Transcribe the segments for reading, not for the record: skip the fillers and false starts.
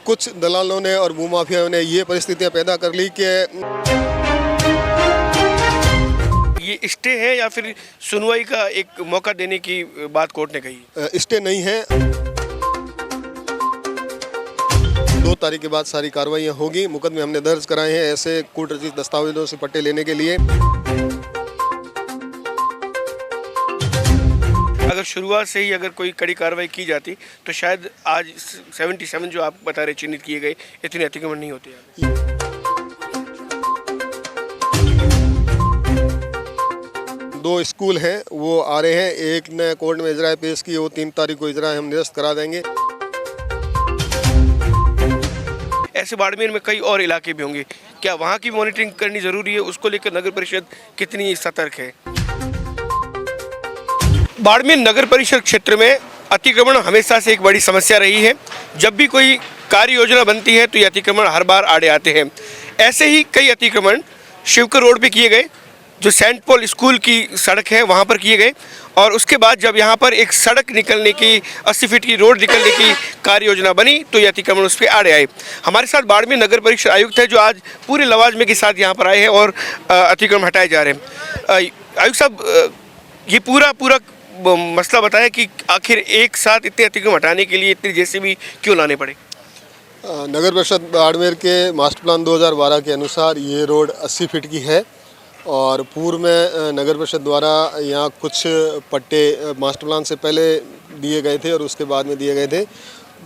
कुछ दलालों ने और भूमाफियाओं ने ये परिस्थितियां पैदा कर ली कि ये स्टे है या फिर सुनवाई का एक मौका देने की बात कोर्ट ने कही? स्टे नहीं है। 2 तारीख के बाद सारी कार्रवाइयाँ होगी। मुकदमे हमने दर्ज कराए हैं ऐसे कोर्ट रचित दस्तावेजों से पट्टे लेने के लिए। अगर शुरुआत से ही अगर कोई कड़ी कार्रवाई की जाती तो शायद आज 77 जो आप बता रहे चिन्हित किए गए इतने अतिक्रमण नहीं होते। 2 स्कूल हैं वो आ रहे हैं, एक ने कोर्ट में इजराए पेश की, वो 3 तारीख को इजराए हम निरस्त करा देंगे। ऐसे बाड़मेर में कई और इलाके भी होंगे, क्या वहाँ की मॉनिटरिंग करनी जरूरी है? उसको लेकर नगर परिषद कितनी सतर्क है? बाड़मेर नगर परिषद क्षेत्र में अतिक्रमण हमेशा से एक बड़ी समस्या रही है। जब भी कोई कार्य योजना बनती है तो ये अतिक्रमण हर बार आड़े आते हैं। ऐसे ही कई अतिक्रमण शिवकर रोड पे किए गए, जो सेंट पॉल स्कूल की सड़क है वहाँ पर किए गए, और उसके बाद जब यहाँ पर एक सड़क निकलने की 80 फीट की रोड निकलने की कार्य योजना बनी तो ये अतिक्रमण उस पर आड़े आए। हमारे साथ बाड़मेर नगर परिषद आयुक्त है जो आज पूरे लवाजमे के साथ यहाँ पर आए हैं और अतिक्रमण हटाए जा रहे हैं। आयुक्त साहब, ये पूरा मसला बताया कि आखिर एक साथ इतने अतिक्रमण हटाने के लिए इतनी जेसीबी क्यों लाने पड़े? नगर परिषद बाड़मेर के मास्टर प्लान 2012 के अनुसार ये रोड 80 फीट की है और पूर्व में नगर परिषद द्वारा यहाँ कुछ पट्टे मास्टर प्लान से पहले दिए गए थे और उसके बाद में दिए गए थे,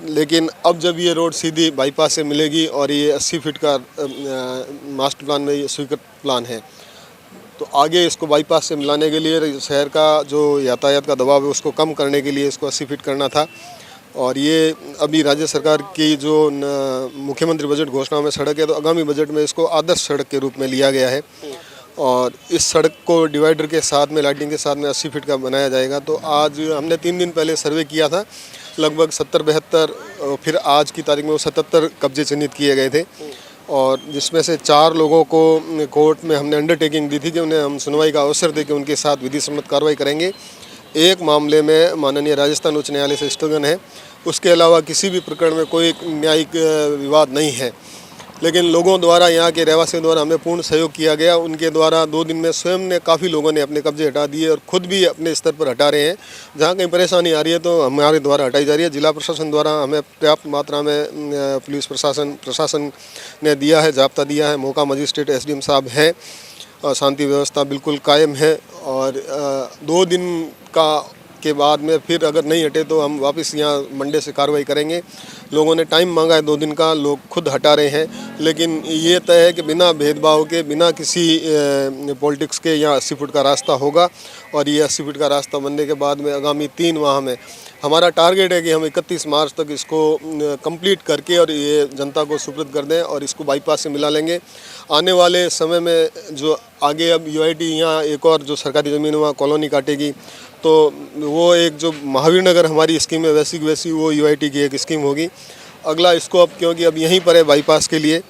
लेकिन अब जब ये रोड सीधी बाईपास से मिलेगी और ये 80 फीट का मास्टर प्लान में ये स्वीकृत प्लान है, तो आगे इसको बाईपास से मिलाने के लिए शहर का जो यातायात का दबाव है उसको कम करने के लिए इसको 80 फीट करना था। और ये अभी राज्य सरकार की जो मुख्यमंत्री बजट घोषणा में सड़क है, तो आगामी बजट में इसको आदर्श सड़क के रूप में लिया गया है और इस सड़क को डिवाइडर के साथ में लाइटिंग के साथ में 80 फीट का बनाया जाएगा। तो आज हमने 3 दिन पहले सर्वे किया था, लगभग 70-72, फिर आज की तारीख में वो 77 कब्जे चिन्हित किए गए थे और जिसमें से 4 लोगों को कोर्ट में हमने अंडरटेकिंग दी थी कि उन्हें हम सुनवाई का अवसर दे के उनके साथ विधि सम्मत कार्रवाई करेंगे। एक मामले में माननीय राजस्थान उच्च न्यायालय से स्थगन है, उसके अलावा किसी भी प्रकरण में कोई न्यायिक विवाद नहीं है। लेकिन लोगों द्वारा, यहाँ के रहवासियों द्वारा हमें पूर्ण सहयोग किया गया। उनके द्वारा 2 दिन में स्वयं ने काफ़ी लोगों ने अपने कब्जे हटा दिए और खुद भी अपने स्तर पर हटा रहे हैं। जहाँ कहीं परेशानी आ रही है तो हमारे द्वारा हटाई जा रही है। जिला प्रशासन द्वारा हमें पर्याप्त मात्रा में पुलिस प्रशासन ने दिया है, जाब्ता दिया है। मौका मजिस्ट्रेट एसडीएम साहब हैं, शांति व्यवस्था बिल्कुल कायम है और 2 दिन के बाद में फिर अगर नहीं हटे तो हम वापस यहाँ मंडे से कार्रवाई करेंगे। लोगों ने टाइम मांगा है 2 दिन का, लोग खुद हटा रहे हैं, लेकिन ये तय है कि बिना भेदभाव के, बिना किसी पॉलिटिक्स के यहाँ 80 फुट का रास्ता होगा और ये 80 फुट का रास्ता बनने के बाद में आगामी 3 माह में हमारा टारगेट है कि हम 31 मार्च तक इसको कंप्लीट करके और ये जनता को सुपुर्द कर दें और इसको बाईपास से मिला लेंगे। आने वाले समय में जो आगे अब यूआईटी यहाँ एक और जो सरकारी ज़मीन वहाँ कॉलोनी काटेगी, तो वो एक जो महावीर नगर हमारी स्कीम है वैसी की वैसी वो यूआईटी की एक स्कीम होगी। अगला इसको अब क्योंकि अब यहीं पर है बाईपास के लिए,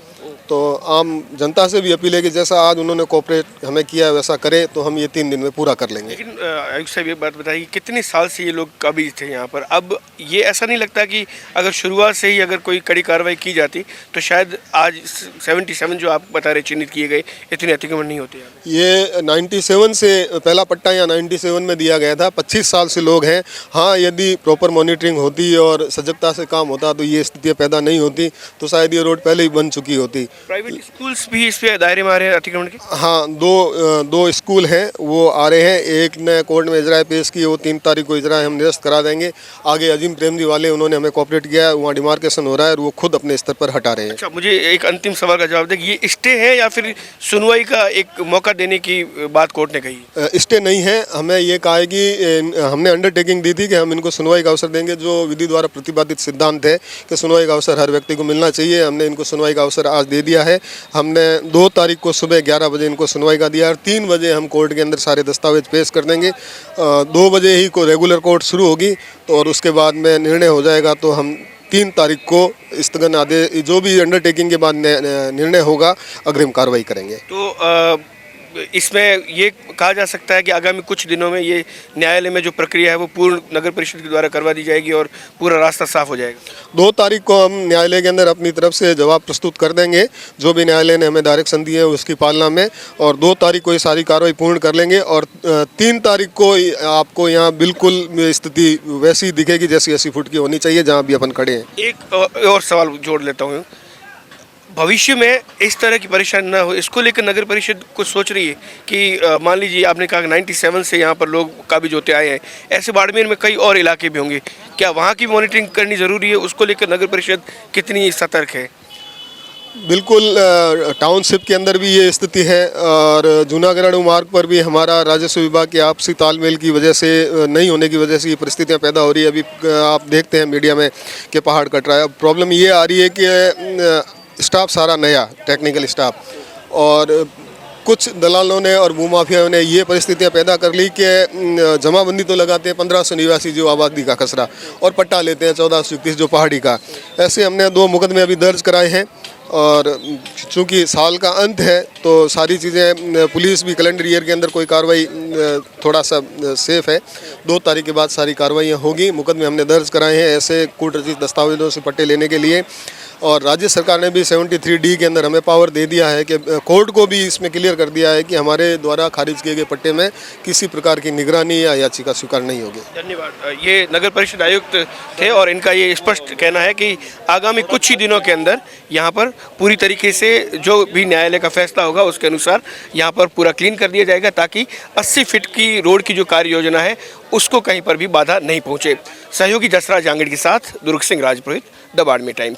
तो आम जनता से भी अपील है कि जैसा आज उन्होंने कोऑपरेट हमें किया है वैसा करे तो हम ये 3 दिन में पूरा कर लेंगे। लेकिन आयुक्त साहब, ये बात बताइए, कितने साल से ये लोग कभी थे यहाँ पर? अब ये ऐसा नहीं लगता कि अगर शुरुआत से ही अगर कोई कड़ी कार्रवाई की जाती तो शायद आज 77 जो आप बता रहे चिन्हित किए गए इतने अतिक्रमण नहीं होते? ये 97 से पहला पट्टा यहाँ 97 में दिया गया था। 25 साल से लोग हैं। हाँ, यदि प्रॉपर मॉनिटरिंग होती और सजगता से काम होता तो ये स्थितियाँ पैदा नहीं होती, तो शायद ये रोड पहले ही बन चुकी होती। प्राइवेट स्कूल्स भी इस पे दायरे में आ रहे हैं अतिक्रमण के? हाँ, दो स्कूल हैं वो आ रहे हैं, एक ने कोर्ट में इजराए पेश की, वो 3 तारीख को इजराए हम निरस्त करा देंगे। आगे अजीम प्रेम जी वाले उन्होंने हमें कोऑपरेट किया है, वहाँ डिमार्केशन हो रहा है और वो खुद अपने स्तर पर हटा रहे हैं। अच्छा, मुझे एक अंतिम सवाल का जवाब दें, ये स्टे है या फिर सुनवाई का एक मौका देने की बात कोर्ट ने कही? स्टे नहीं है। हमें ये कहा है कि हमने अंडरटेकिंग दी थी कि हम इनको सुनवाई का अवसर देंगे। जो विधि द्वारा प्रतिपादित सिद्धांत है कि सुनवाई का अवसर हर व्यक्ति को मिलना चाहिए, हमने इनको सुनवाई का अवसर आज दे दिया है। हमने 2 तारीख को सुबह 11 बजे इनको सुनवाई का दिया और 3 बजे हम कोर्ट के अंदर सारे दस्तावेज पेश कर देंगे। 2 बजे ही को रेगुलर कोर्ट शुरू होगी तो और उसके बाद में निर्णय हो जाएगा, तो हम 3 तारीख को स्थगन आदेश जो भी अंडरटेकिंग के बाद निर्णय होगा अग्रिम कार्रवाई करेंगे। तो इसमें ये कहा जा सकता है कि आगामी कुछ दिनों में ये न्यायालय में जो प्रक्रिया है वो पूर्ण नगर परिषद के द्वारा करवा दी जाएगी और पूरा रास्ता साफ हो जाएगा। 2 तारीख को हम न्यायालय के अंदर अपनी तरफ से जवाब प्रस्तुत कर देंगे, जो भी न्यायालय ने हमें डायरेक्शन दी है उसकी पालना में, और 2 तारीख को ये सारी कार्रवाई पूर्ण कर लेंगे और 3 तारीख को आपको यहाँ बिल्कुल स्थिति वैसी दिखेगी जैसी 80 फुट की होनी चाहिए जहाँ भी अपन खड़े हैं। एक और सवाल जोड़ लेता हूँ, भविष्य में इस तरह की परेशानी ना हो, इसको लेकर नगर परिषद कुछ सोच रही है कि मान लीजिए आपने कहा 97 से यहाँ पर लोग काबिज होते आए हैं, ऐसे बाड़मेर में कई और इलाके भी होंगे, क्या वहाँ की मॉनिटरिंग करनी ज़रूरी है? उसको लेकर नगर परिषद कितनी सतर्क है? बिल्कुल, टाउनशिप के अंदर भी ये स्थिति है और जूनागढ़ मार्ग पर भी हमारा राजस्व विभाग के आपसी तालमेल की वजह से नहीं होने की वजह से ये परिस्थितियाँ पैदा हो रही है। अभी आप देखते हैं मीडिया में कि पहाड़ कट रहा है। अब प्रॉब्लम ये आ रही है कि स्टाफ सारा नया टेक्निकल स्टाफ, और कुछ दलालों ने और भूमाफियाओं ने ये परिस्थितियां पैदा कर ली कि जमाबंदी तो लगाते हैं 1500 निवासी जो आबादी का खसरा, और पट्टा लेते हैं 1431 जो पहाड़ी का। ऐसे हमने 2 मुकदमे अभी दर्ज कराए हैं, और चूँकि साल का अंत है तो सारी चीज़ें पुलिस भी कैलेंडर ईयर के अंदर कोई कार्रवाई थोड़ा सा सेफ है। 2 तारीख के बाद सारी कार्रवाइयाँ होगी। मुकदमे हमने दर्ज कराए हैं ऐसे कूट रचित दस्तावेजों से पट्टे लेने के लिए, और राज्य सरकार ने भी 73D के अंदर हमें पावर दे दिया है कि कोर्ट को भी इसमें क्लियर कर दिया है कि हमारे द्वारा खारिज किए गए पट्टे में किसी प्रकार की निगरानी या याचिका स्वीकार नहीं होगी। धन्यवाद। ये नगर परिषद आयुक्त थे और इनका ये स्पष्ट कहना है कि आगामी कुछ ही दिनों के अंदर यहाँ पर पूरी तरीके से जो भी न्यायालय का फैसला होगा उसके अनुसार यहाँ पर पूरा क्लीन कर दिया जाएगा, ताकि 80 फीट की रोड की जो कार्य योजना है उसको कहीं पर भी बाधा नहीं पहुँचे। सहयोगी जसराज जांगड़ के साथ दुर्ग सिंह राजपुरोहित, द बाड़मेर टाइम्स।